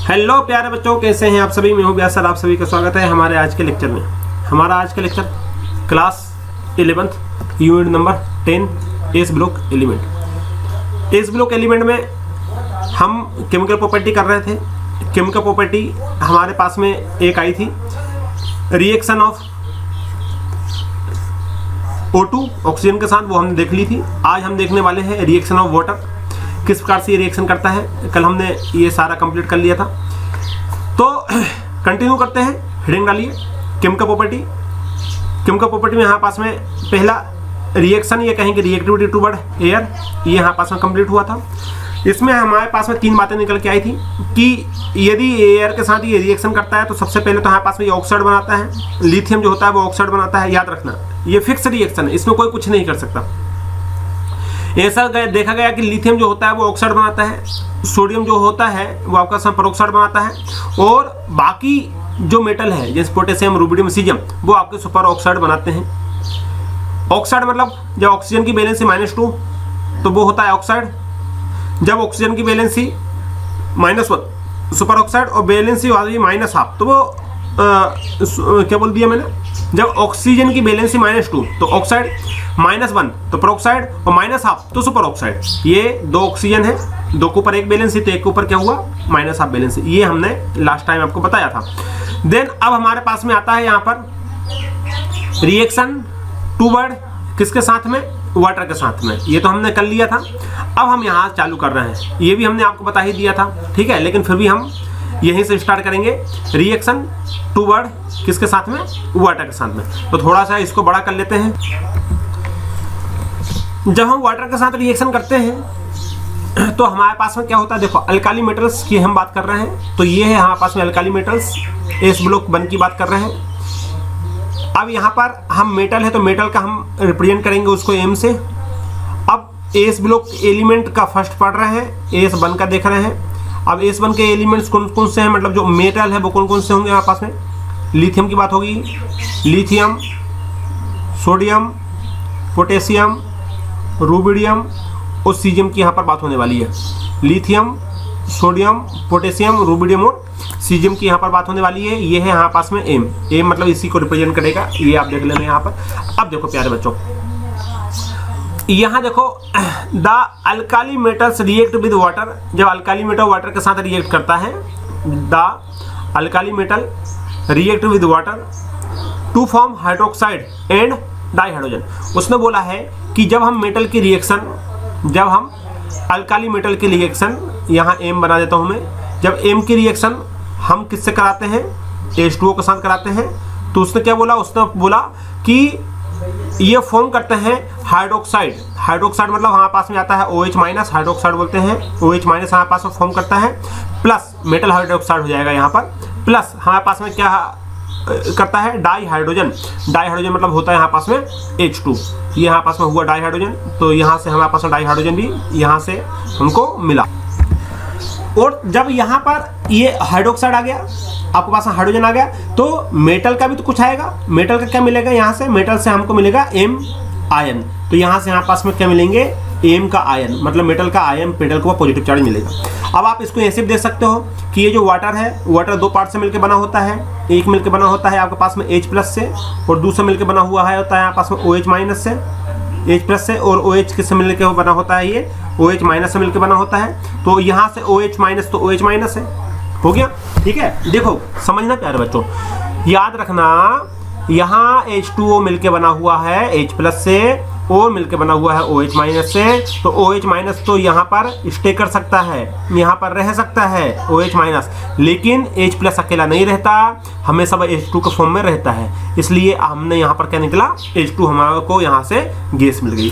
Hello प्यारे बच्चों, कैसे हैं आप सभी। मैं हूं व्यास सर, आप सभी का स्वागत है हमारे आज के लेक्चर में। हमारा आज का lecture class 11th unit number 10 S block element. S block element में हम केमिकल प्रॉपर्टी कर रहे थे। केमिकल प्रॉपर्टी हमारे पास में एक आई थी, रिएक्शन ऑफ O2 ऑक्सीजन के साथ, वो हमने देख ली थी। आज हम देखने वाले हैं रिएक्शन ऑफ वाटर, किस प्रकार से ये रिएक्शन करता है। कल हमने ये सारा कंप्लीट कर लिया था, तो कंटिन्यू करते हैं। हेडिंग डालिए केमिकल प्रॉपर्टी। केमिकल प्रॉपर्टी में यहाँ पास में पहला रिएक्शन, ये कहेंगे रिएक्टिविटी टुवर्ड एयर, ये यहाँ पास में कंप्लीट हुआ था। इसमें हमारे पास में तीन बातें निकल के आई थी कि यदि एयर के साथ ये रिएक्शन करता है तो सबसे पहले तो हमारे पास में ये ऑक्साइड बनाता है। लिथियम जो होता है वो ऑक्साइड बनाता है, याद रखना। ये फिक्स रिएक्शन है, इसमें कोई कुछ नहीं कर सकता। ऐसा देखा गया कि लिथियम जो होता है वो ऑक्साइड बनाता है, सोडियम जो होता है वो आपका पेरोक्साइड बनाता है, और बाकी जो मेटल है जैसे पोटेशियम, रुबिडियम, सीजियम, वो आपके सुपर ऑक्साइड बनाते हैं। ऑक्साइड मतलब जब ऑक्सीजन की वैलेंसी -2 तो वो होता है ऑक्साइड। जब ऑक्सीजन की वैलेंसी -1 सुपर ऑक्साइड और वैलेंसी आ गई -1/2 तो वो क्या बोल दिया मैंने, जब ऑक्सीजन की वैलेंसी -2 तो ऑक्साइड, -1 तो पेरोक्साइड और -1/2 तो सुपर ऑक्साइड। ये दो ऑक्सीजन है, दो के ऊपर एक वैलेंसी, तो एक के ऊपर क्या हुआ -1/2 वैलेंसी। ये हमने लास्ट टाइम आपको बताया था। देन अब हमारे पास में आता है यहाँ पर रिएक्शन टुवर्ड किसके साथ में, वाटर के साथ में। ये तो हमने कर लिया था। अब हम यहाँ चालू कर रहे हैं, ये भी हमने आपको बता ही दिया था, ठीक है। लेकिन फिर भी हम यहीं से स्टार्ट करेंगे। रिएक्शन टुवर्ड किसके साथ में, वाटर के साथ में। तो थोड़ा सा इसको बड़ा कर लेते हैं। जब हम वाटर के साथ रिएक्शन करते हैं तो हमारे पास में क्या होता है, देखो अल्काली मेटल्स की हम बात कर रहे हैं। तो ये है हमारे पास में अल्काली मेटल्स, एस ब्लॉक 1 की बात कर रहे हैं। अब यहाँ पर हम मेटल है तो मेटल का हम रिप्रेजेंट करेंगे उसको एम से। अब एस ब्लॉक एलिमेंट का फर्स्ट पढ़ रहे हैं, एस1 का देख रहे हैं। अब एस1 के एलिमेंट्स कौन कौन से हैं, मतलब जो मेटल है वो कौन कौन से होंगे हमारे पास में। लिथियम की बात होगी, लिथियम, सोडियम, पोटेशियम, रुबिडियम और सीजियम की यहाँ पर बात होने वाली है। लिथियम, सोडियम, पोटेशियम, रुबिडियम और सीजियम की यहाँ पर बात होने वाली है। ये है यहाँ पास में एम। एम मतलब इसी को रिप्रेजेंट करेगा, ये आप देख लेना यहाँ पर। अब देखो प्यारे बच्चों, यहाँ देखो the alkali metals react with water. जब अल्काली मेटल वाटर के साथ रिएक्ट करता है, the alkali metal react with water to form hydroxide and dihydrogen. उसने बोला है कि जब हम मेटल की रिएक्शन, जब हम अल्काली मेटल की रिएक्शन, यहाँ एम बना देता हूँ मैं, जब एम की रिएक्शन हम किससे कराते हैं, H2O के साथ कराते हैं, तो उसने क्या बोला, उसने बोला कि ये फॉर्म करते हैं हाइड्रोक्साइड। हाइड्रोक्साइड मतलब हमारे पास में आता है OH- हाइड्रोक्साइड बोलते हैं। OH- हमारे पास में फॉर्म करता है, प्लस मेटल हाइड्रोक्साइड हो जाएगा यहाँ पर, प्लस हमारे पास में क्या करता है, डाई हाइड्रोजन। डाई हाइड्रोजन मतलब होता है यहाँ पास में H2। ये यहाँ पास में हुआ डाई हाइड्रोजन, तो यहाँ से हमारे पास में डाई हाइड्रोजन भी यहाँ से हमको मिला। और जब यहाँ पर ये हाइड्रोक्साइड आ गया, आपके पास हाइड्रोजन आ गया, तो मेटल का भी तो कुछ आएगा। मेटल का क्या मिलेगा, यहाँ से मेटल से हमको मिलेगा एम आयन। तो यहाँ से यहाँ पास में क्या मिलेंगे, एम का आयन, मतलब मेटल का आयन, मेटल को पॉजिटिव चार्ज मिलेगा। अब आप इसको ऐसे भी देख सकते हो कि ये जो वाटर है, वाटर दो पार्ट से मिलकर बना होता है। एक मिलकर बना होता है आपके पास में H+ से, और दूसरा मिलकर बना हुआ है होता है आपके पास में OH- से, H+ से, और OH किससे मिलकर बना होता है, ये OH- से मिलकर बना होता है। तो यहाँ से OH- तो OH- है, हो गया, ठीक है। देखो समझना प्यारे बच्चों, याद रखना, यहाँ H2O मिलके बना हुआ है H+ से, और मिलके बना हुआ है OH- से। तो OH- तो यहाँ पर स्टे कर सकता है, यहाँ पर रह सकता है OH-, लेकिन H+ अकेला नहीं रहता, हमेशा H2 के फॉर्म में रहता है। इसलिए हमने यहाँ पर क्या निकला, H2 हमारे को यहाँ से गैस मिल गई।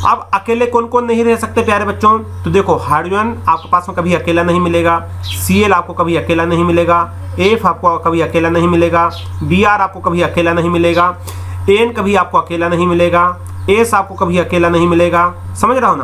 अब अकेले कौन कौन नहीं रह सकते प्यारे बच्चों, तो देखो हाइड्रोजन आपके पास में कभी अकेला नहीं मिलेगा, Cl आपको कभी अकेला नहीं मिलेगा, F आपको कभी अकेला नहीं मिलेगा, Br आपको कभी अकेला नहीं मिलेगा, N कभी आपको अकेला नहीं मिलेगा, S आपको कभी अकेला नहीं मिलेगा। समझ रहा हो ना।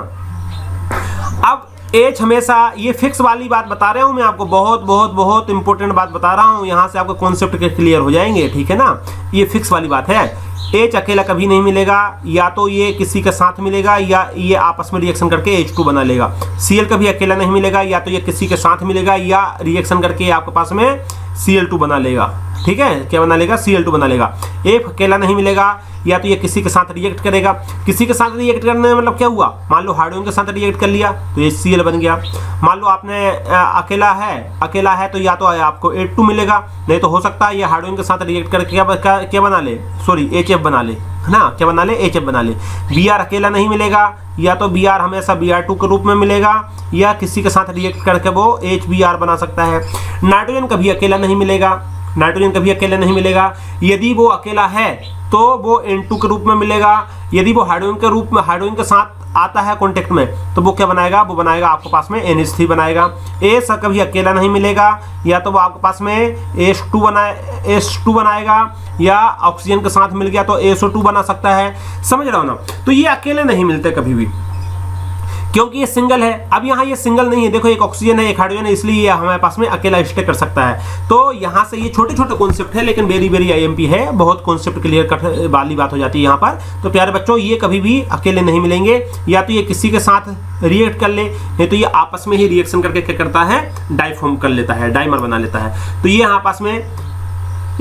अब H हमेशा, ये फिक्स वाली बात बता रहा हूँ मैं आपको, बहुत बहुत बहुत इंपॉर्टेंट बात बता रहा हूँ, यहाँ से आपको कॉन्सेप्ट क्लियर हो जाएंगे, ठीक है ना। ये फिक्स वाली बात है। H अकेला कभी नहीं मिलेगा, या तो ये किसी के साथ मिलेगा या ये आपस में रिएक्शन करके H2 बना लेगा। Cl कभी अकेला नहीं मिलेगा, या तो ये किसी के साथ मिलेगा या रिएक्शन करके आपके पास में Cl2 बना लेगा, ठीक है। क्या बना लेगा? Cl2 बना लेगा। F अकेला नहीं मिलेगा, या तो ये किसी के साथ रिएक्ट करेगा। किसी के साथ रिएक्ट करने में मतलब क्या हुआ, मान लो हाइड्रोजन के साथ रिएक्ट कर लिया तो ये Cl बन गया। मान लो आपने अकेला है तो या तो आपको H2 मिलेगा, नहीं तो हो सकता है ये हाइड्रोजन के साथ रिएक्ट करके क्या बना ले, सॉरी HF बना ले, है ना। क्या बना ले? HF बना ले। Br अकेला नहीं मिलेगा, या तो Br हमेशा Br2 के रूप में मिलेगा, या किसी के साथ रिएक्ट करके वो HBr बना सकता है। नाइट्रोजन कभी अकेला नहीं मिलेगा, नाइट्रोजन कभी अकेला नहीं मिलेगा। यदि वो अकेला है तो वो N2 के रूप में मिलेगा। यदि वो हाइड्रोजन के साथ आता है कांटेक्ट में तो वो क्या बनाएगा? वो बनाएगा आपके पास में NH3 बनाएगा। एस कभी अकेला नहीं मिलेगा, या तो वो आपके पास में H2 बनाएगा, या ऑक्सीजन के साथ मिल गया तो SO2 बना सकता है। समझ रहे हो ना। तो ये अकेले नहीं मिलते कभी भी, क्योंकि ये सिंगल है। अब यहाँ ये सिंगल नहीं है, देखो एक ऑक्सीजन है एक हाइड्रोजन है, इसलिए ये हमारे पास में अकेला स्टे कर सकता है। तो यहाँ से ये छोटे छोटे कॉन्सेप्ट है, लेकिन वेरी वेरी IMP है, बहुत कॉन्सेप्ट क्लियर कट वाली बात हो जाती है यहाँ पर। तो प्यारे बच्चों, ये कभी भी अकेले नहीं मिलेंगे, या तो ये किसी के साथ रिएक्ट कर ले, नहीं तो ये आपस में ही रिएक्शन करके क्या करता है? डाइफॉर्म कर लेता है, डाइमर बना लेता है। तो ये यहाँ पास में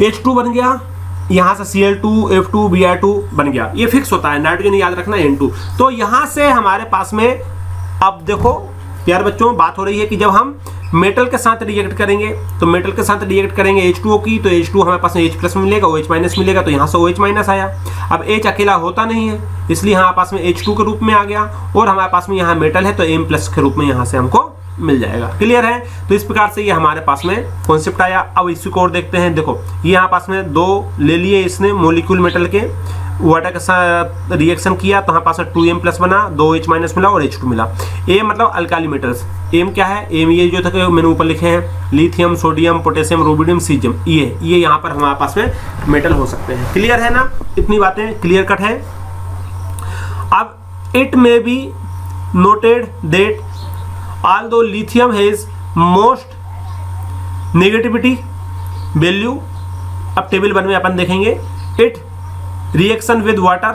H2 बन गया, यहाँ से Cl2, F2, Br2 बन गया। ये फिक्स होता है, नाइट्रोजन याद रखना N2। तो यहाँ से हमारे पास में अब देखो प्यारे बच्चों, बात हो रही है कि जब हम मेटल के साथ रिएक्ट करेंगे तो मेटल के साथ रिएक्ट करेंगे H2O की, तो H2 हमारे पास में H+ मिलेगा, OH- मिलेगा, तो यहाँ से OH- आया। अब H अकेला होता नहीं है, इसलिए हमारे पास में H2 के रूप में आ गया, और हमारे पास में यहाँ मेटल है तो M+ के रूप में यहाँ से हमको मिल जाएगा। क्लियर है। तो इस प्रकार से ये हमारे पास में कॉन्सेप्ट आया। अब इसी को और देखते हैं। देखो ये यहाँ पास में दो ले लिए इसने मॉलिक्यूल मेटल के, वाटर के साथ रिएक्शन किया तो हमारे पास में 2M+ बना, 2H- मिला और H2 मिला। ए मतलब अल्काली मेटल्स। एम क्या है? एम ये जो था कि मैंने ऊपर लिखे हैं, lithium, sodium, potassium, rubidium, caesium, ये यहाँ पर हमारे पास में मेटल हो सकते हैं। क्लियर है ना। इतनी बातें क्लियर कट है। अब it may be noted that although lithium has most negativity value, अब टेबल 1 में अपन देखेंगे, it reaction with water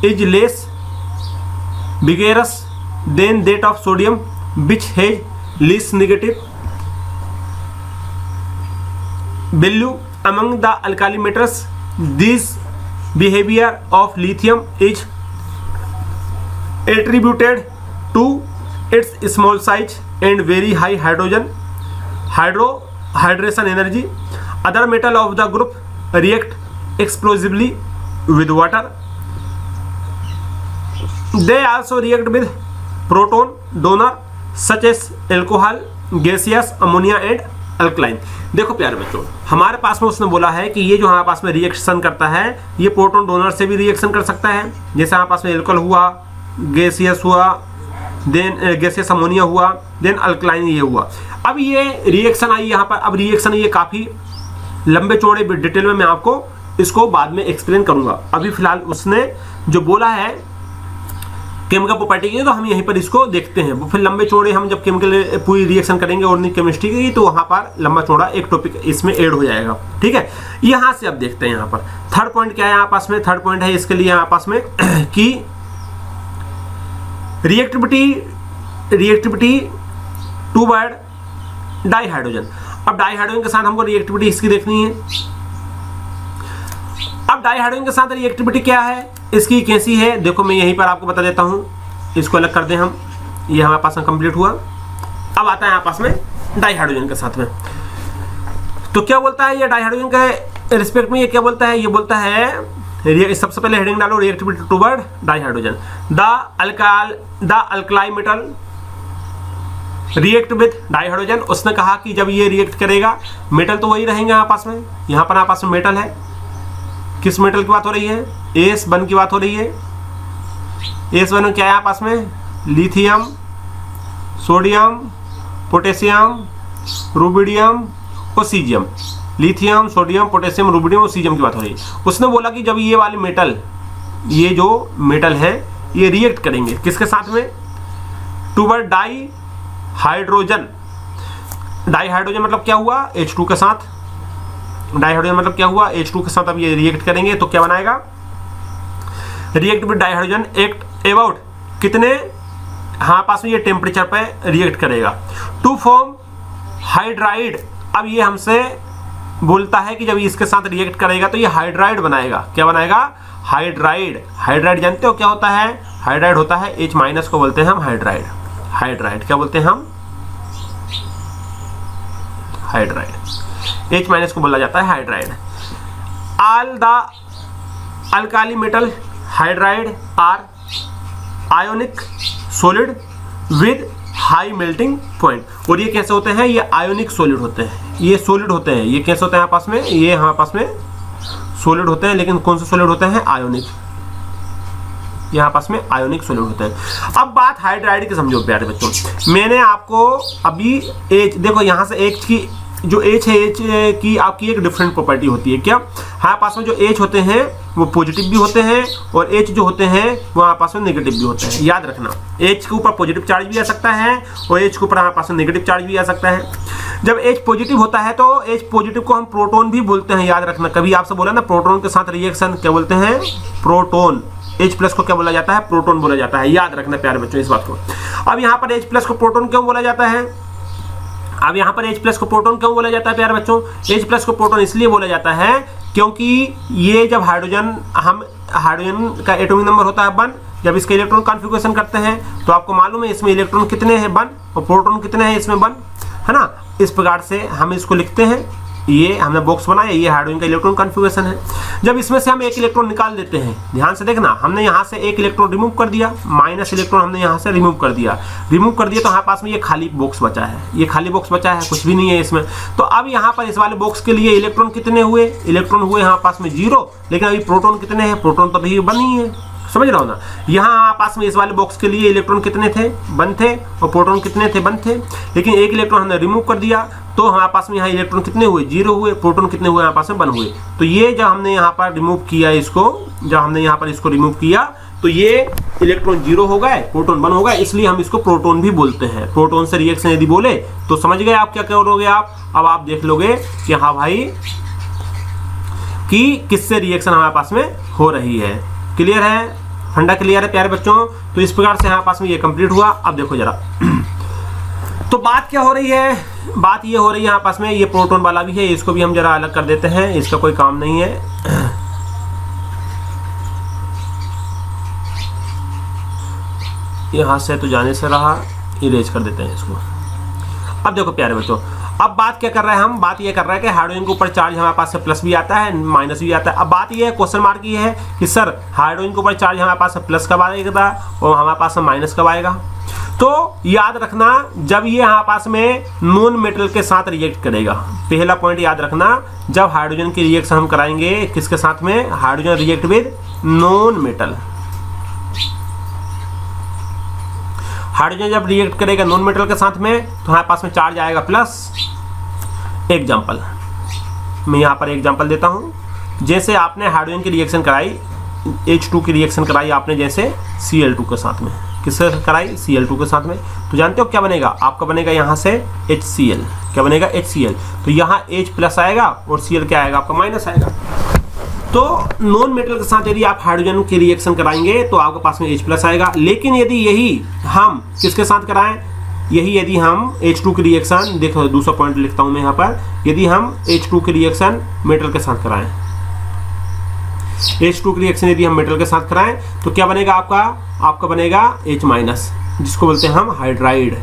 is less vigorous than that of sodium which has less negative value among the alkali metals. This behavior of lithium is attributed to its small size and very high hydration energy. Other metal of the group react explosively with water. They also react with proton donor such as alcohol, gaseous, ammonia and alkaline. देखो प्यारे बच्चों, हमारे पास में उसने बोला है कि ये जो हमारे पास में रिएक्शन करता है ये प्रोटॉन डोनर से भी रिएक्शन कर सकता है। जैसे हमारे पास में एल्कोहल हुआ, गैसियस हुआ, देन गैसियस अमोनिया हुआ, देन अल्कलाइन ये हुआ। अब ये रिएक्शन आई यहाँ पर। अब रिएक्शन ये काफ़ी लंबे चौड़े डिटेल में मैं आपको इसको बाद में एक्सप्लेन करूँगा। अभी फिलहाल उसने जो बोला है केमिकल प्रॉपर्टी की, तो हम यहीं पर इसको देखते हैं। वो फिर लंबे चौड़े हम जब केमिकल पूरी रिएक्शन करेंगे ऑर्गेनिक केमिस्ट्री की, तो वहाँ पर लंबा चौड़ा एक टॉपिक इसमें ऐड हो जाएगा। ठीक है, यहाँ से अब देखते हैं यहाँ पर थर्ड पॉइंट क्या है। यहाँ पास में थर्ड पॉइंट है इसके लिए यहाँ पास में कि रिएक्टिविटी टूवर्ड डाइहाइड्रोजन। अब डाइहाइड्रोजन के साथ हमको रिएक्टिविटी इसकी देखनी है। अब डाइहाइड्रोजन के साथ रिएक्टिविटी क्या है, इसकी कैसी है, देखो मैं यहीं पर आपको बता देता हूं। इसको अलग कर दें हम, ये हमारे पास में कंप्लीट हुआ। अब आता है यहाँ पास में डाइहाइड्रोजन के साथ में। तो क्या बोलता है ये डाइहाइड्रोजन के रिस्पेक्ट में, ये क्या बोलता है, ये बोलता है सबसे पहले हेडिंग डालो reactivity toward dihydrogen. The alkali metal react with dihydrogen. उसने कहा कि जब ये रिएक्ट करेगा मेटल तो वही रहेंगे यहाँ पास में। यहाँ पर हमारे पास में मेटल है। किस मेटल की बात हो रही है? S1 की बात हो रही है। S1 क्या है यहाँ पास में? लिथियम, सोडियम, पोटेशियम, रुबिडियम और caesium. Lithium, sodium, potassium, rubidium और सीजियम की बात हो रही है। उसने बोला कि जब ये वाले मेटल, ये जो मेटल है ये रिएक्ट करेंगे किसके साथ में? टूवर्ड हाइड्रोजन, डाई हाइड्रोजन मतलब क्या हुआ, H2 के साथ, डाई हाइड्रोजन मतलब क्या हुआ, H2 के साथ अब ये रिएक्ट करेंगे तो क्या बनाएगा, react with di hydrogen act about कितने, हाँ पास में ये टेम्परेचर पे रिएक्ट करेगा टू फॉर्म हाइड्राइड। अब ये हमसे बोलता है कि जब इसके साथ रिएक्ट करेगा तो ये हाइड्राइड बनाएगा, क्या बनाएगा, हाइड्राइड। हाइड्राइड जानते हो क्या होता है, हाइड्राइड होता है H माइनस को बोलते हैं हम हाइड्राइड, हाइड्राइड क्या बोलते हैं हम, हाइड्राइड, H माइनस को बोला जाता है hydride. All the alkali metal hydride are ionic solid with high melting point. और ये कैसे होते हैं, ये आयोनिक सॉलिड होते हैं, ये सॉलिड होते हैं, ये कैसे होते हैं आपस में, ये हमारे पास में सॉलिड होते हैं, लेकिन कौन से सॉलिड होते हैं, आयोनिक, यहाँ पास में आयोनिक सॉलिड होते हैं। अब बात हाइड्राइड की समझो प्यारे बच्चों, मैंने आपको अभी H देखो यहाँ से H की जो H है, H की आपकी एक डिफरेंट प्रॉपर्टी होती है, क्या हमारे पास में जो H होते हैं वो पॉजिटिव भी होते हैं और H जो होते हैं वो हमारे पास में नेगेटिव भी होते हैं। याद रखना H के ऊपर पॉजिटिव चार्ज भी आ सकता है और H के ऊपर हमारे पास में नेगेटिव चार्ज भी आ सकता है। जब H पॉजिटिव होता है तो H पॉजिटिव को हम प्रोटॉन भी बोलते हैं, याद रखना, कभी आपसे बोला ना प्रोटॉन के साथ रिएक्शन क्या बोलते हैं, प्रोटॉन। H प्लस को क्या बोला जाता है, प्रोटॉन बोला जाता है, याद रखना प्यारे बच्चों इस बात को। अब यहाँ पर H प्लस को प्रोटॉन क्यों बोला जाता है, अब यहाँ पर H प्लस को प्रोटॉन क्यों बोला जाता है प्यारे बच्चों, H प्लस को प्रोटॉन इसलिए बोला जाता है क्योंकि ये जब हाइड्रोजन का एटॉमिक नंबर होता है 1, जब इसका इलेक्ट्रॉन कॉन्फ़िगरेशन करते हैं तो आपको मालूम है इसमें इलेक्ट्रॉन कितने हैं 1 और प्रोटॉन कितने हैं इसमें 1, है ना। इस प्रकार से हम इसको लिखते हैं, ये हमने बॉक्स बनाया, ये हाइड्रोजन का इलेक्ट्रॉन कॉन्फ़िगरेशन है। जब इसमें से हम एक इलेक्ट्रॉन निकाल देते हैं, ध्यान से देखना, हमने यहाँ से एक इलेक्ट्रॉन रिमूव कर दिया, माइनस इलेक्ट्रॉन हमने यहाँ से रिमूव कर दिया तो हमारे पास में ये खाली बॉक्स बचा है, ये खाली बॉक्स बचा है, कुछ भी नहीं है इसमें। तो अब यहाँ पर इस वाले बॉक्स के लिए इलेक्ट्रॉन कितने हुए, इलेक्ट्रॉन हुए हमारे पास में 0, लेकिन अभी प्रोटॉन कितने हैं, प्रोटॉन तो अभी 1 ही है, समझ रहा हो ना। यहाँ पास में इस वाले बॉक्स के लिए इलेक्ट्रॉन कितने थे, 1 थे और प्रोटॉन कितने थे, 1 थे, लेकिन एक इलेक्ट्रॉन हमने रिमूव कर दिया तो हमारे पास में यहाँ इलेक्ट्रॉन कितने हुए, 0 हुए, प्रोटॉन कितने हुए, हमारे पास में 1 हुए। तो ये जब हमने यहाँ पर रिमूव किया इसको, जब हमने यहाँ पर इसको रिमूव किया तो ये इलेक्ट्रॉन 0 हो गए, प्रोटॉन 1 हो गए, इसलिए हम इसको प्रोटॉन भी बोलते हैं। प्रोटॉन से रिएक्शन यदि बोले तो समझ गए आप क्या करोगे आप। अब आप देख लोगे कि हाँ भाई कि किससे रिएक्शन हमारे पास में हो रही है। क्लियर है, फंडा क्लियर है प्यारे बच्चों। तो इस प्रकार से हमारे पास में ये कंप्लीट हुआ। अब देखो जरा तो बात क्या हो रही है, बात ये हो रही है यहाँ पास में ये प्रोटॉन वाला भी है, इसको भी हम जरा अलग कर देते हैं, इसका कोई काम नहीं है। यहाँ से तो जाने से रहा, इरेज कर देते हैं इसको। अब देखो प्यारे बच्चों, अब बात क्या कर रहे हैं हम, बात ये कर रहे हैं कि हाइड्रोजन के ऊपर चार्ज हमारे पास से प्लस भी आता है माइनस भी आता है। अब बात ये है, क्वेश्चन मार्क ये है कि सर हाइड्रोजन के ऊपर चार्ज हमारे पास से प्लस कब आएगा और हमारे पास से माइनस कब आएगा। तो याद रखना, जब ये हमारे पास में नॉन मेटल के साथ रिएक्ट करेगा, पहला पॉइंट याद रखना, जब हाइड्रोजन की रिएक्शन हम कराएंगे किसके साथ में, hydrogen react with non metal, hydrogen जब रिएक्ट करेगा नॉन मेटल के साथ में तो हमारे पास में चार्ज आएगा प्लस। एग्जाम्पल मैं यहाँ पर एग्जाम्पल देता हूँ, जैसे आपने हाइड्रोजन की रिएक्शन कराई, H2 की रिएक्शन कराई आपने जैसे Cl2 के साथ में, किससे कराई, Cl2 के साथ में, तो जानते हो क्या बनेगा आपका, बनेगा यहाँ से HCl, क्या बनेगा HCl, तो यहाँ H प्लस आएगा और Cl क्या आएगा आपका माइनस आएगा। तो नॉन मेटल के साथ यदि आप हाइड्रोजन की रिएक्शन कराएंगे तो आपके पास में H प्लस आएगा, लेकिन यदि यही हम किसके साथ कराएं, यही यदि हम H2 की रिएक्शन, देखो दूसरा पॉइंट लिखता हूं मैं यहाँ पर, यदि हम H2 की रिएक्शन मेटल के साथ कराएं, H2 की रिएक्शन यदि हम मेटल के साथ कराएं तो क्या बनेगा आपका, आपका बनेगा H माइनस, जिसको बोलते हैं हम हाइड्राइड।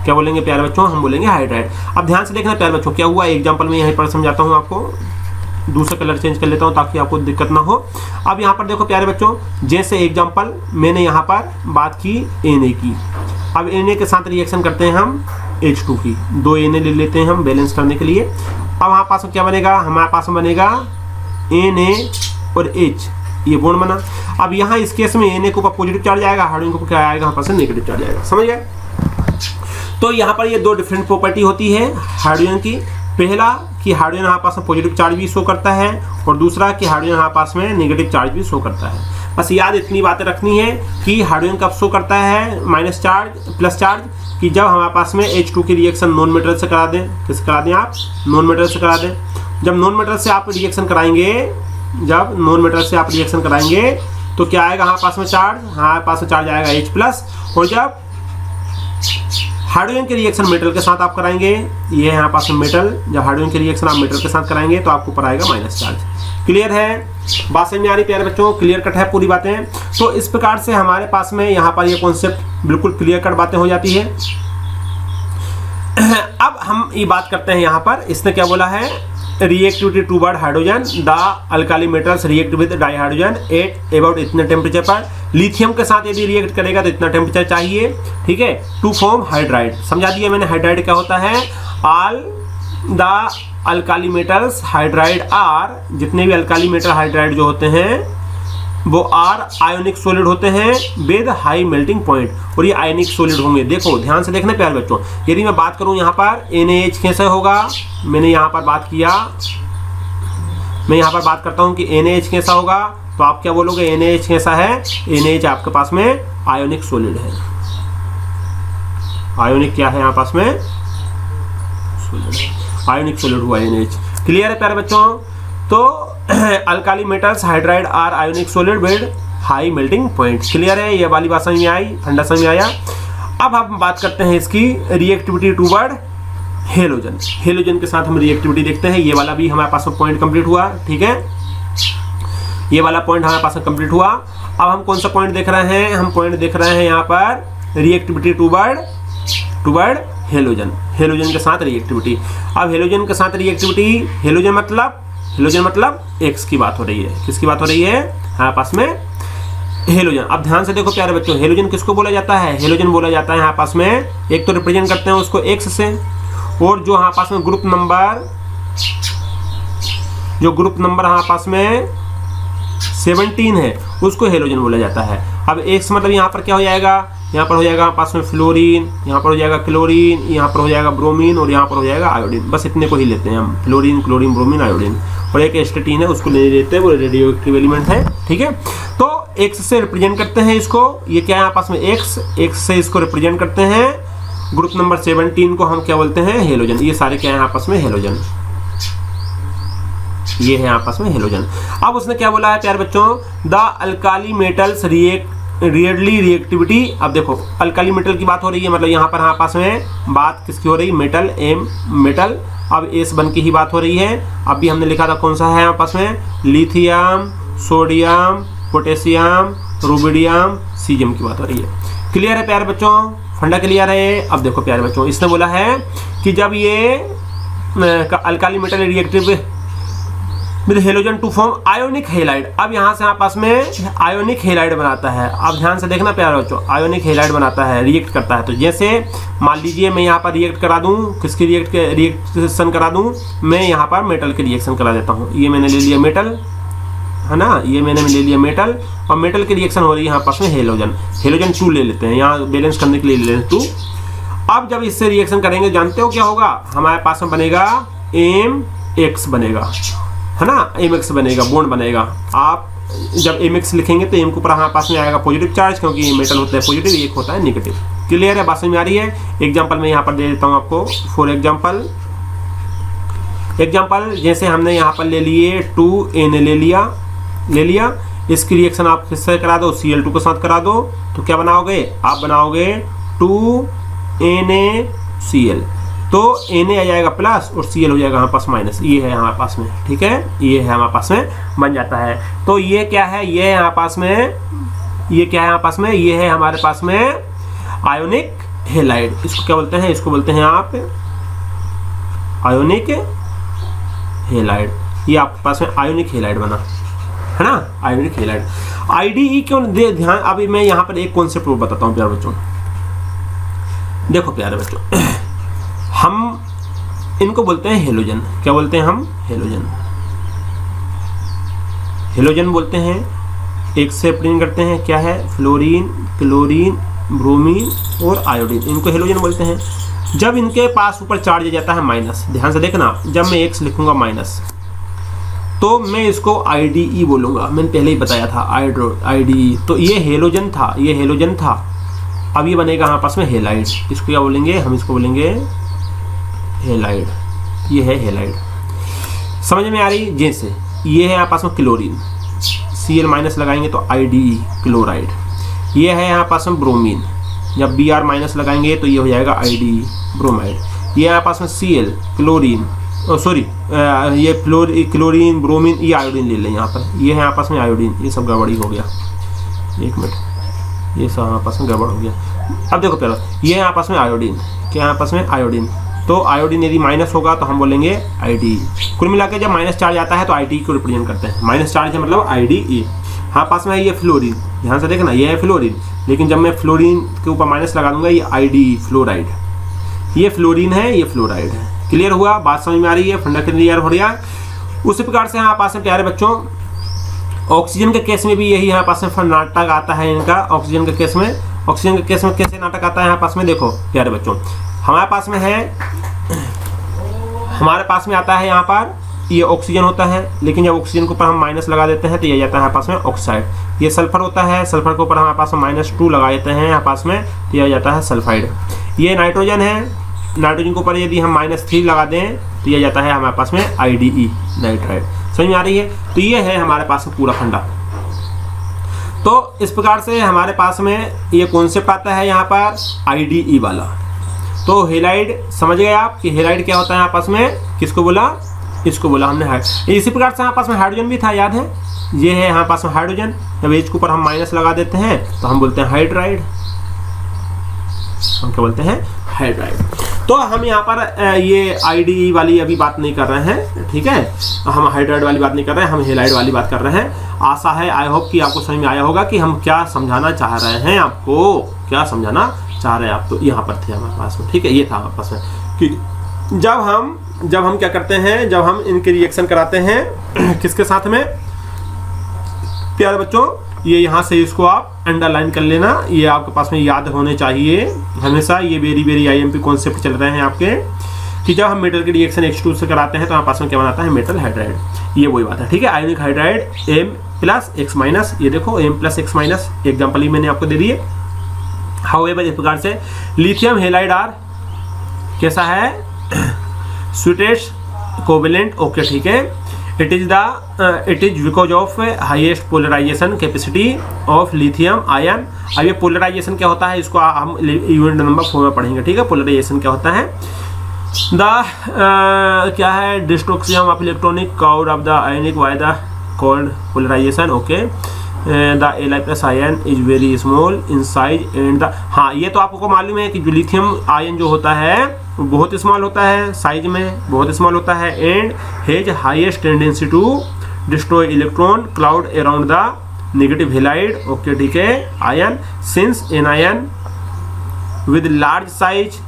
क्या बोलेंगे प्यारे बच्चों, हम बोलेंगे हाइड्राइड। अब ध्यान से देखना प्यारे बच्चों क्या हुआ, एग्जांपल में यहीं पर समझाता हूँ आपको, दूसरा कलर चेंज कर लेता हूँ ताकि आपको दिक्कत ना हो। अब यहाँ पर देखो प्यारे बच्चों, जैसे एग्जांपल मैंने यहाँ पर बात की Na की, अब Na के साथ रिएक्शन करते हैं हम H2 की, 2 Na ले लेते हैं हम बैलेंस करने के लिए। अब हमारे पास क्या बनेगा, हमारे पास बनेगा Na और H, ये बॉन्ड बना। अब यहाँ इस केस में Na के ऊपर पॉजिटिव चार्ज आएगा, हाइड्रोजन के ऊपर क्या आएगा, यहाँ पर नेगेटिव चार्ज आएगा, समझ गए। तो यहाँ पर ये 2 डिफरेंट प्रॉपर्टी होती है हाइड्रोजन की, पहला कि हाइड्रोजन हमारे पास में पॉजिटिव चार्ज भी शो करता है और दूसरा कि हाइड्रोजन हमारे पास में नेगेटिव चार्ज भी शो करता है। बस याद इतनी बातें रखनी है कि हाइड्रोजन कब शो करता है माइनस चार्ज प्लस चार्ज, कि जब हमारे पास में H2 की रिएक्शन नॉन मेटल से करा दें। किससे करा दें आप? नॉन मेटल से करा दें। जब नॉन मेटल से आप रिएक्शन कराएंगे, जब नॉन मेटल से आप रिएक्शन कराएंगे तो क्या आएगा हमारे पास में चार्ज? हमारे पास में चार्ज आएगा H+। और जब हाइड्रोजन के रिएक्शन मेटल के साथ आप कराएंगे, ये है यहाँ पास में मेटल, जब हाइड्रोजन के रिएक्शन आप मेटल के साथ कराएंगे तो आपको ऊपर आएगा माइनस चार्ज। क्लियर है? बात समझ में आ रही प्यारे बच्चों? क्लियर कट है पूरी बातें? तो इस प्रकार से हमारे पास में यहाँ पर ये कॉन्सेप्ट बिल्कुल क्लियर कट बातें हो जाती है। अब हम ये बात करते हैं यहाँ पर, इसने क्या बोला है? Reactivity toward hydrogen, the alkali metals react with dihydrogen at about इतने टेम्परेचर पर। लिथियम के साथ यदि रिएक्ट करेगा तो इतना टेम्परेचर चाहिए, ठीक है, टू फॉर्म हाइड्राइड। समझा दिया मैंने। हाइड्राइड क्या होता है? All the alkali metals hydride are, जितने भी अल्काली मेटल हाइड्राइड जो होते हैं वो आर आयोनिक सॉलिड होते हैं विद हाई मेल्टिंग पॉइंट, और ये आयोनिक सॉलिड होंगे। देखो ध्यान से देखना प्यारे बच्चों, यदि मैं बात करूं यहाँ पर NaH कैसे होगा, मैंने यहाँ पर बात किया, मैं यहाँ पर बात करता हूँ कि NaH कैसा होगा, तो आप क्या बोलोगे? NaH कैसा है? NaH आपके पास में आयोनिक सॉलिड है। आयोनिक क्या है यहाँ पास में? सॉलिड, आयोनिक सॉलिड हुआ NaH। क्लियर है प्यारे बच्चों? तो alkali metals hydride are ionic solid with high melting point. Clear है? ये वाली बात समझ में आई? फंडा समझ में आया? अब हम बात करते हैं इसकी रिएक्टिविटी टूवर्ड हेलोजन। हेलोजन के साथ हम रिएक्टिविटी देखते हैं। ये वाला भी हमारे पास में पॉइंट कंप्लीट हुआ, ठीक है, ये वाला पॉइंट हमारे पास में कंप्लीट हुआ। अब हम कौन सा पॉइंट देख रहे हैं? हम पॉइंट देख रहे हैं यहाँ पर रिएक्टिविटी टूवर्ड हेलोजन। हेलोजन के साथ रिएक्टिविटी। अब हेलोजन के साथ रिएक्टिविटी, हेलोजन मतलब X की बात हो रही है। किसकी बात हो रही है? हमारे पास में हेलोजन। अब ध्यान से देखो प्यारे बच्चों, हेलोजन किसको बोला जाता है? हेलोजन बोला जाता है हमारे पास में, एक तो रिप्रेजेंट करते हैं उसको X से, और जो हमारे पास में ग्रुप नंबर हमारे पास में 17 है उसको हेलोजन बोला जाता है। अब X मतलब यहाँ पर क्या हो जाएगा? यहाँ पर हो जाएगा पास में फ्लोरीन, यहाँ पर हो जाएगा क्लोरीन, यहाँ पर हो जाएगा ब्रोमीन और यहाँ पर हो जाएगा आयोडीन। बस इतने को ही लेते हैं हम, फ्लोरीन, क्लोरीन, ब्रोमीन, आयोडीन। और एक एस्टेटीन है उसको नहीं लेते, वो रेडियो एक्टिव एलिमेंट है, ठीक है। तो X से रिप्रेजेंट करते हैं इसको, ये क्या है यहाँ पास में X से इसको रिप्रेजेंट करते हैं। ग्रुप नंबर 17 को हम क्या बोलते हैं? हेलोजन। ये सारे क्या है यहाँ पास में? हेलोजन। ये है आपस में हेलोजन। अब उसने क्या बोला है प्यारे बच्चों? The alkali metals readily reactivity. अब देखो अल्काली मेटल की बात हो रही है, मतलब यहाँ पर हमारे पास में बात किसकी हो रही? Metal, M metal. अब S1 की ही बात हो रही है। अभी हमने लिखा था कौन सा है हमारे पास में? Lithium, sodium, potassium, rubidium, caesium की बात हो रही है। क्लियर है प्यारे बच्चों? फंडा क्लियर है? अब देखो प्यारे बच्चों, इसने बोला है कि जब ये alkali metal reactive with halogen to form ionic halide. अब यहाँ से हमारे पास में आयोनिक हेलाइड बनाता है। अब ध्यान से देखना प्यारे बच्चों, आयोनिक हेलाइड बनाता है, रिएक्ट करता है। तो जैसे मान लीजिए मैं यहाँ पर रिएक्ट करा दूँ, किसकी रिएक्शन करा दूँ? मैं यहाँ पर मेटल के रिएक्शन करा देता हूँ। ये मैंने ले लिया मेटल, है ना, ये मैंने ले लिया मेटल, और मेटल की रिएक्शन हो रही है यहाँ पास में हेलोजन। हेलोजन 2 ले लेते हैं, यहाँ बैलेंस करने के लिए ले लेते हैं 2। अब जब इससे रिएक्शन करेंगे जानते हो क्या होगा? हमारे पास में बनेगा MX बनेगा, है ना, MX बनेगा, बॉन्ड बनेगा। आप जब MX लिखेंगे तो M के ऊपर हमारे पास में आएगा पॉजिटिव चार्ज, क्योंकि ये मेटल होता है पॉजिटिव, एक होता है नेगेटिव। क्लियर है? बात समझ में आ रही है? एग्जांपल मैं यहाँ पर दे देता हूँ आपको। फॉर एग्जांपल जैसे हमने यहाँ पर ले लिए 2Na ले लिया। इसकी रिएक्शन आप किससे करा दो? Cl2 के साथ करा दो, तो क्या बनाओगे? आप बनाओगे 2NaCl। तो Na आ जाएगा प्लस और Cl हो जाएगा हमारे पास माइनस। ये है हमारे पास में, ठीक है, ये है हमारे पास में, बन जाता है। तो ये क्या है? ये है हमारे पास में, ये क्या है हमारे पास में? ये है हमारे पास में आयोनिक हेलाइड। इसको क्या बोलते हैं? इसको बोलते हैं आप आयोनिक हेलाइड। ये आपके पास में आयोनिक हेलाइड बना, है ना, आयोनिक हेलाइड। IDE क्यों दे ध्यान? अभी मैं यहाँ पर एक कॉन्सेप्ट वो बताता हूँ प्यारे बच्चों। देखो प्यारे बच्चों, हम इनको बोलते हैं हेलोजन। क्या बोलते हैं हम? हेलोजन। हेलोजन बोलते हैं। एक से रिप्रेजेंट करते हैं, क्या है? फ्लोरीन, क्लोरीन, ब्रोमीन और आयोडीन, इनको हेलोजन बोलते हैं। जब इनके पास ऊपर चार्ज जाता है माइनस, ध्यान से देखना, जब मैं x लिखूंगा माइनस तो मैं इसको IDE बोलूँगा, मैंने पहले ही बताया था IDE। तो ये हेलोजन था, ये हेलोजन था, अब ये बनेगा आपस में हेलाइड। इसको क्या बोलेंगे हम, इसको बोलेंगे हेलाइड, ये है हेलाइड। समझ में आ रही? जैसे ये है आपस में क्लोरीन, Cl माइनस लगाएंगे तो IDE क्लोराइड। ये है यहाँ पास में ब्रोमीन, जब Br माइनस लगाएंगे तो ये हो जाएगा IDE ब्रोमाइड। ये आपस में Cl क्लोरीन, सॉरी ये क्लोरीन ब्रोमीन, ये आयोडीन ले लें यहाँ पर, ये है आपस में आयोडीन। ये सब गड़बड़ी हो गया, एक मिनट, ये सब आपस में गड़बड़ हो गया। अब देखो पहले ये है आपस में आयोडीन, क्या आपस में आयोडीन, तो आयोडीन यदि माइनस होगा तो हम बोलेंगे IDE। कुल मिला के जब माइनस चार्ज आता है तो IDE को रिप्रेजेंट करते हैं, माइनस चार्ज है मतलब IDE। हाँ पास में है ये फ्लोरीन, ध्यान से देखना, ये है फ्लोरीन, लेकिन जब मैं फ्लोरीन के ऊपर माइनस लगा दूंगा ये IDE फ्लोराइड। ये फ्लोरीन है, ये फ्लोराइड है। क्लियर हुआ? बात समझ में आ रही है? फंडा क्लियर हो रहा है? उसी प्रकार से यहाँ पास में प्यारे बच्चों ऑक्सीजन के केस में भी यही यहाँ पास में नाटक आता है इनका। ऑक्सीजन के केस में, ऑक्सीजन के केस में कैसे नाटक आता है यहाँ पास में, देखो प्यारे बच्चों, हमारे पास में है, हमारे पास में आता है यहाँ पर ये ऑक्सीजन होता है, लेकिन जब ऑक्सीजन के ऊपर हम माइनस लगा देते हैं तो ये जाता है पास में ऑक्साइड। ये सल्फर होता है, सल्फर के ऊपर हमारे पास में -2 लगा देते हैं यहाँ पास में तो यह जाता है सल्फाइड। ये नाइट्रोजन है, नाइट्रोजन के ऊपर यदि हम -3 लगा दें तो यह जाता है हमारे पास में IDE नाइट्राइड। समझ में आ रही है? तो ये है हमारे पास में पूरा फंडा। तो इस प्रकार से हमारे पास में ये कॉन्सेप्ट आता है यहाँ पर IDE वाला। तो हेलाइड समझ गए आप कि हेलाइड क्या होता है आपस में, किसको बोला, इसको बोला हमने हाइड। इसी प्रकार से यहाँ पास में हाइड्रोजन भी था, याद है, ये है यहाँ पास में हाइड्रोजन, जब एच के ऊपर हम माइनस लगा देते हैं तो हम बोलते हैं हाइड्राइड, हम क्या बोलते हैं, हाइड्राइड। तो हम यहाँ पर ये IDE वाली अभी बात नहीं कर रहे हैं, ठीक है, हम हाइड्राइड वाली बात नहीं कर रहे हैं, हम हेलाइड वाली बात कर रहे हैं। आशा है, आई होप कि आपको समझ में आया होगा कि हम क्या समझाना चाह रहे हैं, आपको क्या समझाना चाह रहे हैं आप। तो यहाँ पर थे हमारे पास में, ठीक है, ये था हमारे पास में कि जब हम क्या करते हैं, जब हम इनके रिएक्शन कराते हैं किसके साथ में, प्यारे बच्चों, ये यहाँ से इसको आप अंडरलाइन कर लेना, ये आपके पास में याद होने चाहिए हमेशा। ये वेरी IMP कॉन्सेप्ट चल रहे हैं आपके कि जब हम मेटल के रिएक्शन H2 से कराते हैं तो हमारे पास में क्या बनाता है, मेटल हाइड्राइड। ये वही बात है, ठीक है, आयोनिक हाइड्राइड M+X-, ये देखो M+X-, एग्जाम्पल ही मैंने आपको दे दिए। हाउएवर इस प्रकार से लिथियम हेलाइड आर कैसा है, स्वीटेस्ट कोवेलेंट, ओके ठीक है। It is because of highest polarization capacity of lithium ion. अब ये पोलराइजेशन क्या होता है, इसको हम यूनिट नंबर 4 में पढ़ेंगे, ठीक है। पोलराइजेशन क्या होता है, क्या है, distortion of electronic cloud of the ionic by the called polarization, okay. The Li+ ion is very small in size and the, हाँ ये तो आपको मालूम है कि जो लिथियम आयन जो होता है बहुत स्मॉल होता है, साइज में बहुत स्मॉल होता है, and has highest tendency to destroy electron cloud around the negative halide, okay ठीक है, ion, since an ion with large size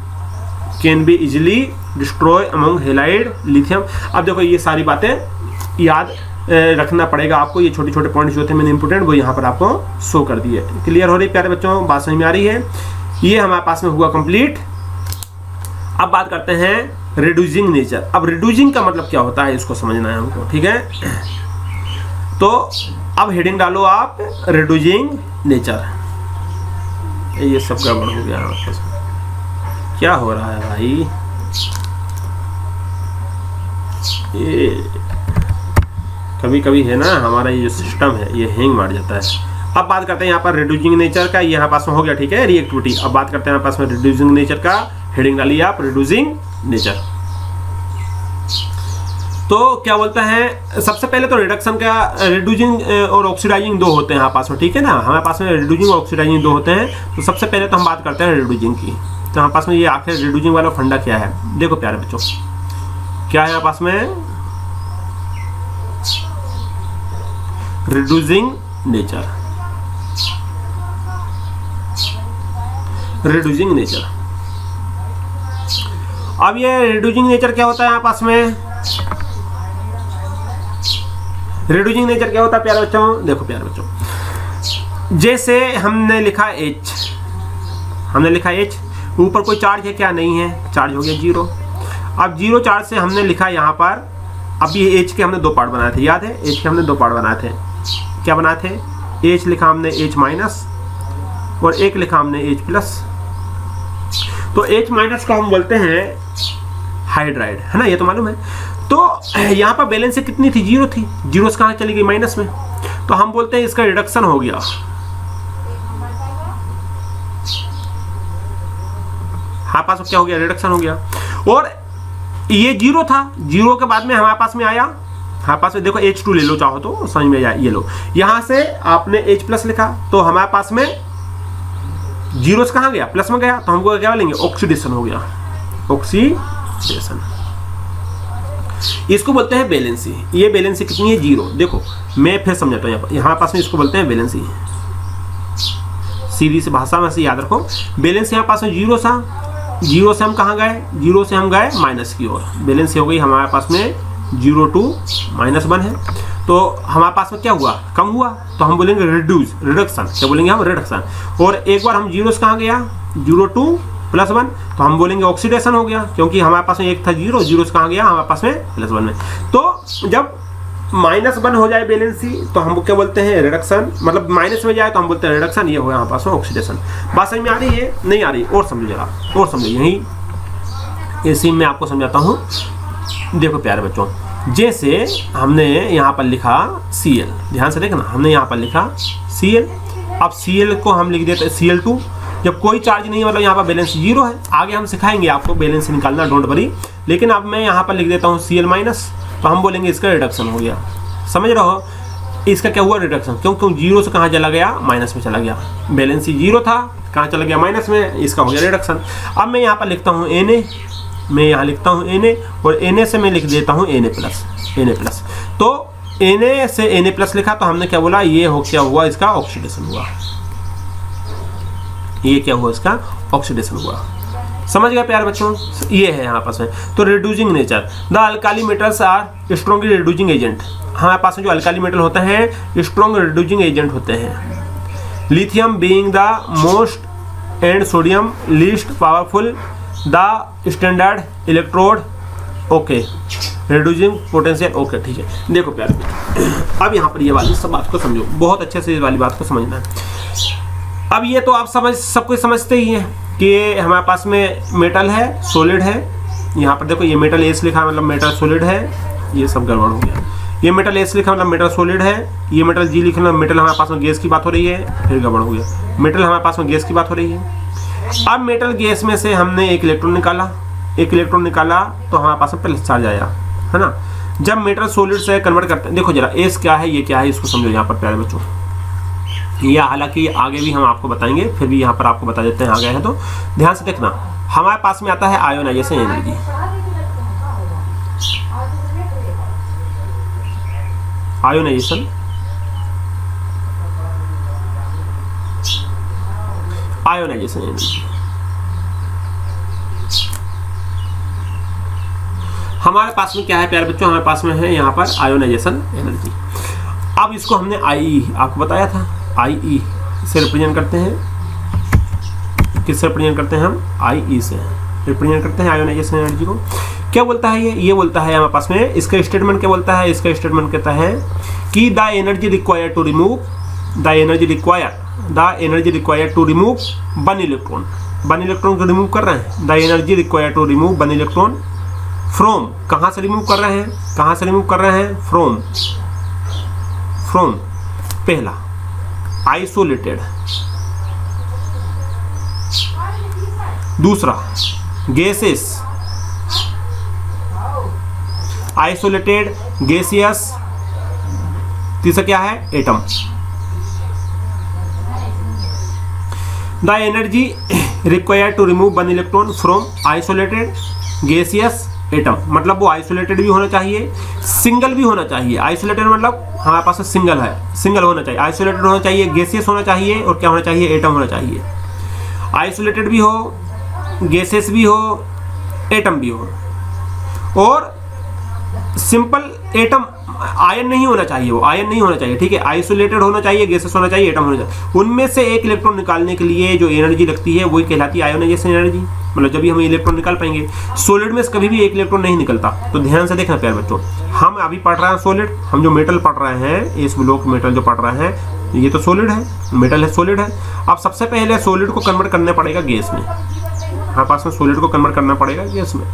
can be easily destroy among halide lithium. अब देखो ये सारी बातें याद रखना पड़ेगा आपको, ये छोटे छोटे पॉइंट्स जो थे मैंने इंपोर्टेंट वो यहाँ पर आपको शो कर दिए। क्लियर हो रही प्यारे बच्चों, बात समझ में आ रही है? ये हमारे पास में हुआ कंप्लीट। अब बात करते हैं रिड्यूसिंग नेचर। अब रिड्यूसिंग का मतलब क्या होता है इसको समझना है हमको, ठीक है। तो अब हेडिंग डालो आप, रिड्यूसिंग नेचर। ये सब गड़बड़ हो गया हमारे पास, क्या हो रहा है भाई, ये कभी कभी है ना हमारा ये जो सिस्टम है ये हैंग मार जाता है। अब बात करते हैं यहाँ पर रिड्यूसिंग नेचर का, ये यहाँ पास में हो गया, ठीक है, रिएक्टिविटी। अब बात करते हैं यहाँ पास में रिड्यूसिंग नेचर का, हेडिंग डालिए आप, रिड्यूसिंग नेचर। तो क्या बोलता है, सबसे पहले तो रिडक्शन का, रिड्यूसिंग और ऑक्सीडाइजिंग दो होते हैं यहाँ पास में, ठीक है ना, हमारे पास में रिड्यूसिंग और ऑक्सीडाइजिंग दो होते हैं। तो सबसे पहले तो हम बात करते हैं रिड्यूसिंग की। तो हमारे पास में ये आखिर रिड्यूसिंग वाला फंडा क्या है, देखो प्यारे बच्चों, क्या है यहाँ पास में, रिड्यूसिंग नेचर। रिड्यूसिंग नेचर, अब ये रिड्यूसिंग नेचर क्या होता है यहाँ पास में, रिड्यूसिंग नेचर क्या होता है प्यारे बच्चों, देखो प्यारे बच्चों, जैसे हमने लिखा H, ऊपर कोई चार्ज है क्या? नहीं है, चार्ज हो गया 0। अब 0 चार्ज से हमने लिखा यहाँ पर, अब ये H के हमने 2 पार्ट बनाए थे, याद है? H के हमने 2 पार्ट बनाए थे। क्या बनाए थे? H लिखा हमने H माइनस और एक लिखा हमने H प्लस। तो H माइनस को हम बोलते हैं हाइड्राइड, है ना, ये तो मालूम है। तो यहाँ पर बैलेंस कितनी थी? 0 थी। 0 से कहाँ चली गई? माइनस में। तो हम बोलते हैं इसका रिडक्शन हो गया। हमारे पास क्या हो गया? रिडक्शन हो गया। और ये 0 था, 0 के बाद में हमारे पास में आया, हमारे पास में देखो H2 ले लो चाहो तो समझ में जाए। ये लो, यहां से आपने H प्लस लिखा तो हमारे पास में 0 से कहां गया? प्लस में गया। तो हमको क्या बोलेंगे? ऑक्सीडेशन हो गया, ऑक्सीडेशन। इसको बोलते हैं बैलेंसी। ये बैलेंसी कितनी है? 0। देखो मैं फिर समझाता हूँ, यहाँ पास में इसको बोलते हैं बैलेंसी। सीधी सी भाषा में से याद रखो, बैलेंस यहाँ पास में 0 था, 0 से हम कहाँ गए? 0 से हम गए माइनस की ओर। बैलेंस हो गई हमारे पास में 0 to -1 है। तो हमारे पास में क्या हुआ? कम हुआ। तो हम बोलेंगे रिड्यूस, रिडक्शन। क्या बोलेंगे हम? रिडक्शन। और एक बार हम 0 से कहाँ गया? 0 to +1, तो हम बोलेंगे ऑक्सीडेशन हो गया, क्योंकि हमारे पास में एक था 0, 0 से कहाँ गया? हमारे पास में +1 में। तो जब -1 हो जाए बैलेंसी तो हम क्या बोलते हैं? रिडक्शन। मतलब माइनस में जाए तो हम बोलते हैं रिडक्शन। ये हो गया हमारे पास में ऑक्सीडेशन। बात समझ में आ रही है? नहीं आ रही? और समझो जरा, और समझो। यही इसी में आपको समझाता हूँ। देखो प्यारे बच्चों, जैसे हमने यहाँ पर लिखा Cl, ध्यान से देखना, हमने यहाँ पर लिखा Cl। अब Cl को हम लिख देते हैं Cl2। जब कोई चार्ज नहीं है मतलब यहाँ पर बैलेंस 0 है। आगे हम सिखाएंगे आपको बैलेंस निकालना, डोंट वरी। लेकिन अब मैं यहाँ पर लिख देता हूँ Cl-, तो हम बोलेंगे इसका रिडक्शन हो गया। समझ रहे हो? इसका क्या हुआ? रिडक्शन। क्यों? 0 से कहाँ चला गया? माइनस में चला गया। बैलेंस 0 था, कहाँ चला गया? माइनस में। इसका हो गया रिडक्शन। अब मैं यहाँ पर लिखता हूँ Na, मैं यहाँ लिखता हूँ Na, और Na से मैं लिख देता हूँ Na+। तो Na से Na+ लिखा तो हमने क्या बोला? ये हो क्या हुआ? इसका ऑक्सीडेशन हुआ। ये क्या हुआ? इसका ऑक्सीडेशन हुआ। समझ गए प्यारे बच्चों? ये है यहाँ पास में। तो reducing nature, the alkali metals are strongly reducing agent. हमारे पास में जो अल्काली मेटल होते हैं स्ट्रॉन्ग रिड्यूसिंग एजेंट होते हैं। Lithium being the most and sodium least powerful, the standard electrode. Okay, reducing potential. Okay ठीक है। देखो प्यारे, अब यहाँ पर ये वाली सब बात को समझो, बहुत अच्छे से इस वाली बात को समझना है। अब ये तो आप सब कुछ समझते ही हैं कि हमारे पास में मेटल है, सॉलिड है। यहाँ पर देखो ये मेटल एस लिखा मतलब मेटल सॉलिड है, ये सब गड़बड़ हो गया। ये मेटल एस लिखा मतलब मेटल सॉलिड है, ये मेटल जी लिखा मतलब मेटल हमारे पास में गैस की बात हो रही है, फिर गड़बड़ हो गया। मेटल हमारे पास में गैस की बात हो रही है। अब मेटल गैस में से हमने एक इलेक्ट्रॉन निकाला, तो हमारे पास में प्लस चार्ज आया, है ना। जब मेटल सॉलिड से कन्वर्ट करते हैं, देखो जरा एस क्या है, ये क्या है, इसको समझो यहाँ पर प्यारे बच्चों। या हालांकि आगे भी हम आपको बताएंगे, फिर भी यहाँ पर आपको बता देते हैं, आ गए हैं तो ध्यान से देखना। हमारे पास में आता है आयोनाइजेशन एनर्जी। आयोनाइजेशन एनर्जी हमारे पास में क्या है प्यारे बच्चों? हमारे पास में है यहाँ पर आयोनाइजेशन एनर्जी। अब इसको हमने आई आपको बताया था, आई से रिप्रेजेंट करते हैं। किससे रिप्रेजेंट करते हैं हम? आई से रिप्रेजेंट करते हैं आयोनाइजेशन एनर्जी को। क्या बोलता है ये बोलता है हमारे पास में, इसका स्टेटमेंट क्या बोलता है? इसका स्टेटमेंट कहता है कि the energy required to remove one electron को रिमूव कर रहे हैं। The energy required to remove one electron from, कहाँ से रिमूव कर रहे हैं? फ्रॉम पहला आइसोलेटेड, दूसरा गैसेस, आइसोलेटेड गैसियस, तीसरा क्या है? Atom. The energy required to remove one electron from isolated gaseous atom, मतलब वो आइसोलेटेड भी होना चाहिए, सिंगल भी होना चाहिए। आइसोलेटेड मतलब हमारे पास सिंगल है, सिंगल होना चाहिए, आइसोलेटेड होना चाहिए, गैसियस होना चाहिए, और क्या होना चाहिए? एटम होना चाहिए। आइसोलेटेड भी हो, गैसेस भी हो, एटम भी हो। और सिंपल एटम आयन नहीं होना चाहिए, वो आयन नहीं होना चाहिए, ठीक है, आइसोलेटेड होना चाहिए, गैसेस होना चाहिए, एटम होना चाहिए। उनमें से एक इलेक्ट्रॉन निकालने के लिए जो एनर्जी लगती है वही कहलाती है आयोनाइजेशन एनर्जी, मतलब जब भी हम इलेक्ट्रॉन निकाल पाएंगे। सॉलिड में से कभी भी एक इलेक्ट्रॉन नहीं निकलता, तो ध्यान से देखना प्यारे बच्चों। हम अभी पढ़ रहे हैं सॉलिड, हम जो मेटल पढ़ रहे हैं, इस ब्लॉक मेटल जो पढ़ रहे हैं, ये तो सॉलिड है, मेटल है, सॉलिड है। अब सबसे पहले सॉलिड को कन्वर्ट करना पड़ेगा गैस में, हमारे पास में सॉलिड को कन्वर्ट करना पड़ेगा गैस में।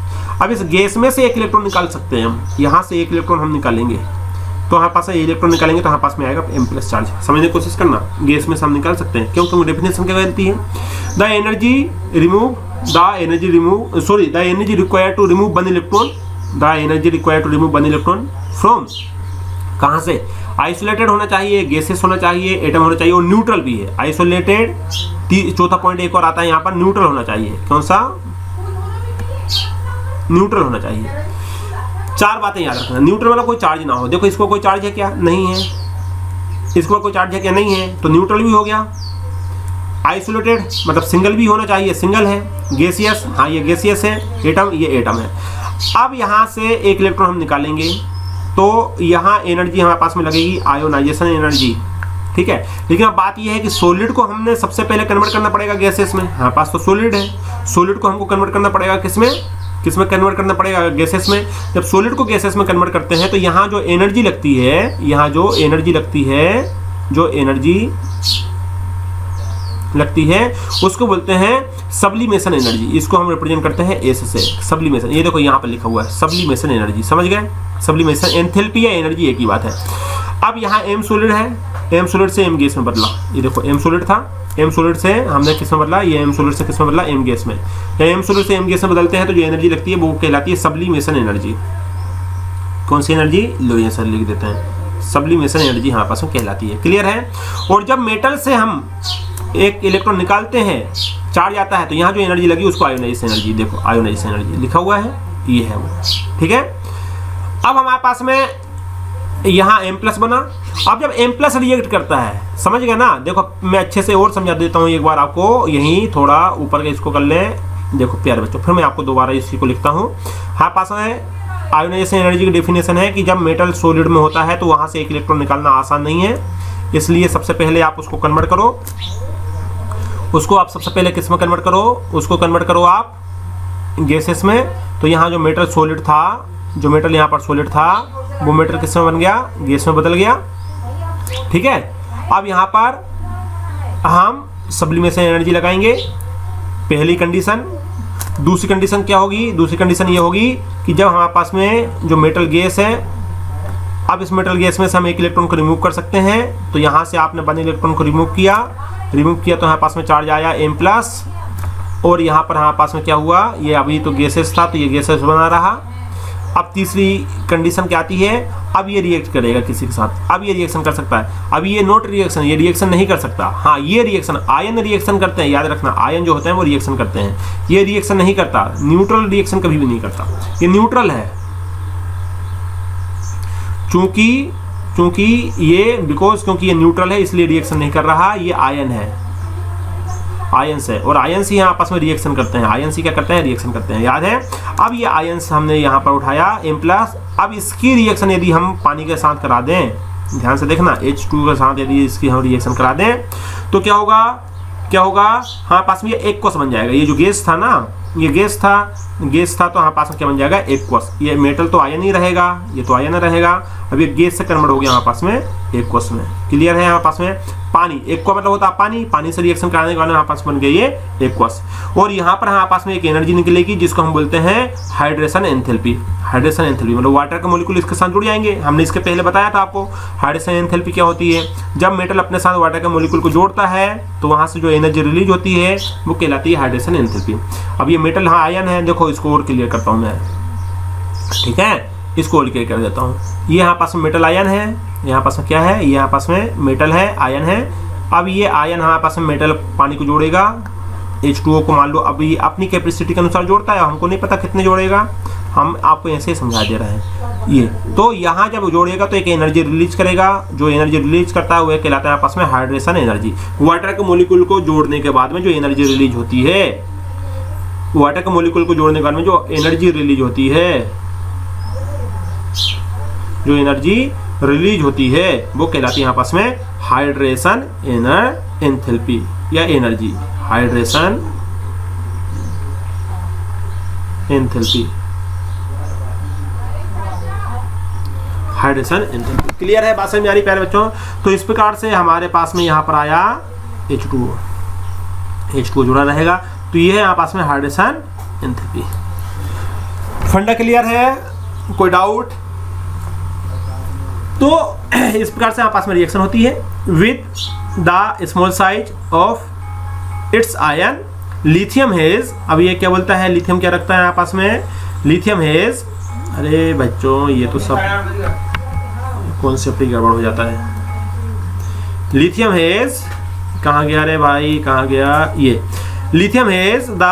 अब इस गैस में से एक इलेक्ट्रॉन निकाल सकते हैं हम, यहाँ से एक इलेक्ट्रॉन हम निकालेंगे, तो हमारे पास इलेक्ट्रॉन निकालेंगे तो हमारे पास में आएगा M+ चार्ज। समझने की कोशिश करना, गैस में से हम निकाल सकते हैं, क्योंकि डेफिनेशन क्या कहती है, the energy required to remove one electron from, कहाँ से, आइसोलेटेड होना चाहिए, गैसेस होना चाहिए, एटम होना चाहिए, और न्यूट्रल भी है। आइसोलेटेड, चौथा पॉइंट एक और आता है यहाँ पर, न्यूट्रल होना चाहिए। कौन सा, न्यूट्रल होना चाहिए। चार बातें याद रखना, न्यूट्रल वाला कोई चार्ज ना हो। देखो इसको कोई चार्ज है क्या, नहीं है, इसको कोई चार्ज है क्या, नहीं है, तो न्यूट्रल भी हो गया। आइसोलेटेड मतलब सिंगल भी होना चाहिए, सिंगल है। गैसियस, हाँ ये गैसियस है। एटम, ये एटम है। अब यहाँ से एक इलेक्ट्रॉन हम निकालेंगे तो यहाँ एनर्जी हमारे पास में लगेगी आयोनाइजेशन एनर्जी, ठीक है। लेकिन अब बात यह है कि सॉलिड को हमने सबसे पहले कन्वर्ट करना पड़ेगा गैसेस में, हमारे पास तो सॉलिड है, सॉलिड को हमको कन्वर्ट करना पड़ेगा किसमें कन्वर्ट करना पड़ेगा, गैसेस में। जब सॉलिड को गैसेस में कन्वर्ट करते हैं तो यहाँ जो एनर्जी लगती है, यहाँ जो एनर्जी लगती है उसको बोलते हैं सब्लिमेशन एनर्जी। इसको हम रिप्रेजेंट करते हैं एस से, सब्लिमेशन। ये देखो यहाँ पर लिखा हुआ है सब्लिमेशन एनर्जी, समझ गए। सब्लिमेशन, एंथैल्पी या एनर्जी एक ही बात है। अब यहाँ एम सॉलिड है, एम सॉलिड से एम गैस में बदला। ये देखो एम सॉलिड था, एम सॉलिड से हमने किस में बदला, ये एम सॉलिड से किस में बदला, एम गैस में। एम सॉलिड से एम गैस में बदलते हैं तो जो एनर्जी लगती है वो कहलाती है सब्लिमेशन एनर्जी। कौन सी एनर्जी, लो ये सर लिख देते हैं, सब्लिमेशन एनर्जी हमारे पास में कहलाती है। क्लियर है। और जब मेटल से हम एक इलेक्ट्रॉन निकालते हैं, चार्ज आता है, तो यहाँ जो एनर्जी लगी उसको आयोनाइजेशन एनर्जी, देखो आयोनाइजेशन एनर्जी लिखा हुआ है, ये है वो, ठीक है। अब हमारे पास में यहाँ M+ बना। अब जब M+ रिएक्ट करता है, समझ गए ना। देखो मैं अच्छे से और समझा देता हूँ एक बार आपको, यहीं थोड़ा ऊपर के इसको कर लें। देखो प्यारे बच्चों, फिर मैं आपको दोबारा इसी को लिखता हूँ। हमारे पास में आयोनाइजेशन एनर्जी की डेफिनेशन है कि जब मेटल सॉलिड में होता है तो वहाँ से एक इलेक्ट्रॉन निकालना आसान नहीं है, इसलिए सबसे पहले आप उसको कन्वर्ट करो। उसको आप सबसे पहले किस में कन्वर्ट करो, उसको कन्वर्ट करो आप गैसेस में। तो यहाँ जो मेटल सॉलिड था, जो मेटल यहाँ पर सॉलिड था, वो मेटल किस में बन गया, गैस में बदल गया, ठीक है। अब यहाँ पर हम सब्लिमेशन एनर्जी लगाएंगे, पहली कंडीशन। दूसरी कंडीशन क्या होगी, दूसरी कंडीशन ये होगी कि जब हमारे पास में जो मेटल गैस है, अब इस मेटल गैस में से हम एक इलेक्ट्रॉन को रिमूव कर सकते हैं। तो यहाँ से आपने वन इलेक्ट्रॉन को रिमूव किया तो हमारे पास में चार्ज आया M+, और यहाँ पर हमारे पास में क्या हुआ, ये अभी तो गैसेस था तो ये गैसेस बना रहा। अब तीसरी कंडीशन क्या आती है, अब ये रिएक्ट करेगा किसी के साथ, अब ये रिएक्शन कर सकता है। अब ये नॉट रिएक्शन, ये रिएक्शन नहीं कर सकता। हाँ ये रिएक्शन, आयन रिएक्शन करते हैं, याद रखना, आयन जो होते हैं वो रिएक्शन करते हैं, ये रिएक्शन नहीं करता। न्यूट्रल रिएक्शन कभी भी नहीं करता, ये न्यूट्रल है। क्योंकि ये न्यूट्रल है इसलिए रिएक्शन नहीं कर रहा। ये आयन है, आयंस है, और आयंस ही यहाँ आपस में रिएक्शन करते हैं। आयंस ही क्या करते हैं, रिएक्शन करते हैं, याद है। अब ये आयंस हमने यहाँ पर उठाया M+। अब इसकी रिएक्शन यदि हम पानी के साथ करा दें, ध्यान से देखना, H2 के साथ यदि इसकी हम रिएक्शन करा दें तो क्या होगा, हमारे पास में ये एक्वस बन जाएगा। ये जो गैस था ना, ये गैस था तो हमारे पास में क्या बन जाएगा, एक्वस। ये मेटल तो आयन ही रहेगा, ये तो आयन रहेगा। अब ये गैस से कन्वर्ट हो गया हमारे पास में एक्वस में। क्लियर है। हमारे पास में पानी, एक्वा मतलब होता है पानी से रिएक्शन कराने के बाद हमारे पास बन गई ये एक्वस। और यहाँ पर हमारे पास में एक एनर्जी निकलेगी जिसको हम बोलते हैं हाइड्रेशन एंथैल्पी। हाइड्रेशन एंथैल्पी मतलब वाटर के मॉलिक्यूल इसके साथ जुड़ जाएंगे। हमने इसके पहले बताया था आपको हाइड्रेशन एंथैल्पी क्या होती है। जब मेटल अपने साथ वाटर के मॉलिक्यूल को जोड़ता है तो वहाँ से जो एनर्जी रिलीज होती है वो कहलाती है हाइड्रेशन एंथैल्पी। अब ये मेटल हाँ आयन है, देखो इसको और क्लियर करता हूँ मैं, ठीक है, इसको और क्लियर कर देता हूँ। ये यहाँ पास में मेटल आयन है, यहाँ पास में क्या है, ये यहाँ पास में मेटल है, आयन है। अब ये आयन हमारे पास में मेटल पानी को जोड़ेगा, H2O को मान लो अभी अपनी कैपेसिटी के अनुसार जोड़ता है, हमको नहीं पता कितने जोड़ेगा, हम आपको ऐसे ही समझा दे रहे हैं। ये तो यहाँ जब जोड़ेगा तो एक एनर्जी रिलीज करेगा, जो एनर्जी रिलीज करता है वह कहलाता है आपस में हाइड्रेशन एनर्जी। वाटर के मॉलिक्यूल को जोड़ने के बाद में जो एनर्जी रिलीज होती है, वाटर के मॉलिक्यूल को जोड़ने के बाद में जो एनर्जी रिलीज होती है जो एनर्जी रिलीज होती है वो कहलाती है यहाँ पास में हाइड्रेशन एंथैल्पी या energy, hydration enthalpy, hydration enthalpy. Clear है, बात समझ में आ रही प्यारे बच्चों? तो इस प्रकार से हमारे पास में यहाँ पर आया H2O जुड़ा रहेगा, तो ये है यहाँ पास में हाइड्रेशन एंथैल्पी। फंडा क्लियर है? कोई डाउट? तो इस प्रकार से यहाँ पास में रिएक्शन होती है with the small size of its ion lithium hedge. अब ये क्या बोलता है, लिथियम क्या रखता है यहाँ पास में, लिथियम हेज, अरे बच्चों ये तो सब कॉन्सेप्ट ही गड़बड़ हो जाता है। लिथियम हेज कहाँ गया रे भाई, कहाँ गया, ये lithium hedge the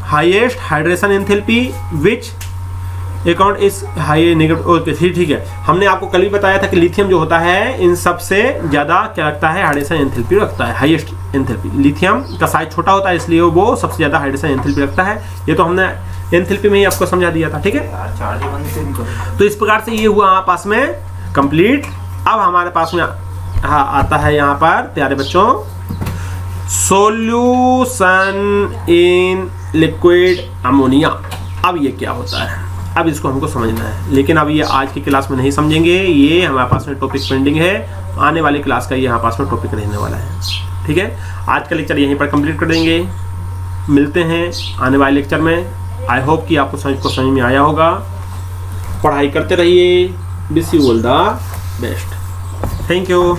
highest hydration enthalpy which account इस हाई नेगेटिव। ठीक है, हमने आपको कल भी बताया था कि लिथियम जो होता है इन सबसे ज़्यादा क्या रखता है, हाइड्रेशन एंथैल्पी रखता है, हाईएस्ट एंथैल्पी। लिथियम का साइज छोटा होता है इसलिए वो सबसे ज़्यादा हाइड्रेशन एंथैल्पी रखता है। ये तो हमने एंथैल्पी में ही आपको समझा दिया था, ठीक है। तो इस प्रकार से ये हुआ हमारे पास में कंप्लीट। अब हमारे पास में हाँ आता है यहाँ पर प्यारे बच्चों सॉल्यूशन इन लिक्विड अमोनिया। अब ये क्या होता है, अब इसको हमको समझना है, लेकिन अब ये आज की क्लास में नहीं समझेंगे, ये हमारे पास में टॉपिक पेंडिंग है, आने वाली क्लास का ये हमारे पास में टॉपिक रहने वाला है। ठीक है, आज का लेक्चर यहीं पर कंप्लीट कर देंगे, मिलते हैं आने वाले लेक्चर में। आई होप कि आपको समझ में आया होगा। पढ़ाई करते रहिए, wish you all the best. Thank you.